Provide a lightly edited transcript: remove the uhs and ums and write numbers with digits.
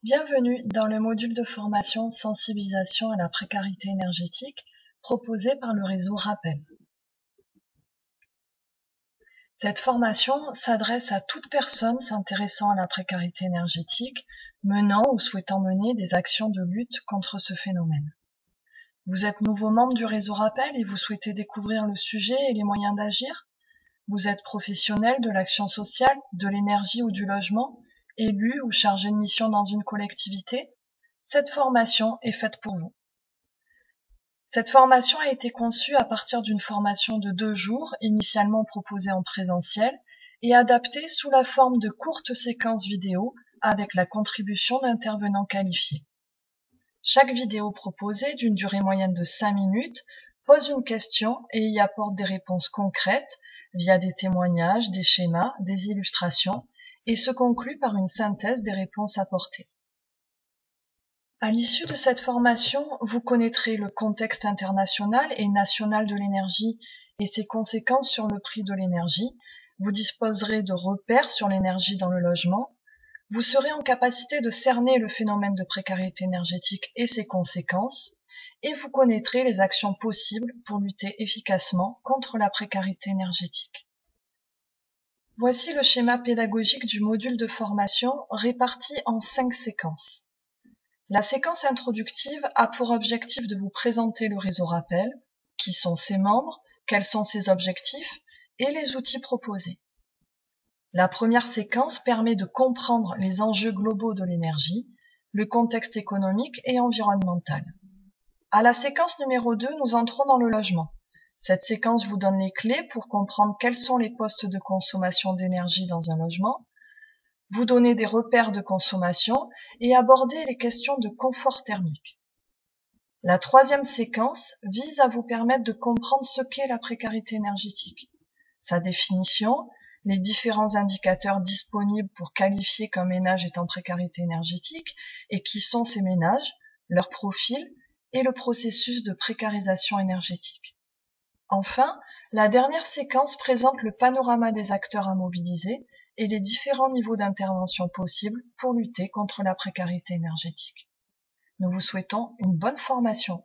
Bienvenue dans le module de formation sensibilisation à la précarité énergétique proposé par le réseau Rappel. Cette formation s'adresse à toute personne s'intéressant à la précarité énergétique, menant ou souhaitant mener des actions de lutte contre ce phénomène. Vous êtes nouveau membre du réseau Rappel et vous souhaitez découvrir le sujet et les moyens d'agir? Vous êtes professionnel de l'action sociale, de l'énergie ou du logement, élu ou chargé de mission dans une collectivité? Cette formation est faite pour vous. Cette formation a été conçue à partir d'une formation de 2 jours, initialement proposée en présentiel, et adaptée sous la forme de courtes séquences vidéo avec la contribution d'intervenants qualifiés. Chaque vidéo proposée, d'une durée moyenne de 5 minutes, pose une question et y apporte des réponses concrètes via des témoignages, des schémas, des illustrations, et se conclut par une synthèse des réponses apportées. À l'issue de cette formation, vous connaîtrez le contexte international et national de l'énergie et ses conséquences sur le prix de l'énergie. Vous disposerez de repères sur l'énergie dans le logement. Vous serez en capacité de cerner le phénomène de précarité énergétique et ses conséquences. Et vous connaîtrez les actions possibles pour lutter efficacement contre la précarité énergétique. Voici le schéma pédagogique du module de formation réparti en 5 séquences. La séquence introductive a pour objectif de vous présenter le réseau Rappel, qui sont ses membres, quels sont ses objectifs et les outils proposés. La première séquence permet de comprendre les enjeux globaux de l'énergie, le contexte économique et environnemental. À la séquence numéro 2, nous entrons dans le logement. Cette séquence vous donne les clés pour comprendre quels sont les postes de consommation d'énergie dans un logement, vous donner des repères de consommation et aborder les questions de confort thermique. La troisième séquence vise à vous permettre de comprendre ce qu'est la précarité énergétique, sa définition, les différents indicateurs disponibles pour qualifier qu'un ménage est en précarité énergétique et qui sont ces ménages, leur profil et le processus de précarisation énergétique. Enfin, la dernière séquence présente le panorama des acteurs à mobiliser et les différents niveaux d'intervention possibles pour lutter contre la précarité énergétique. Nous vous souhaitons une bonne formation.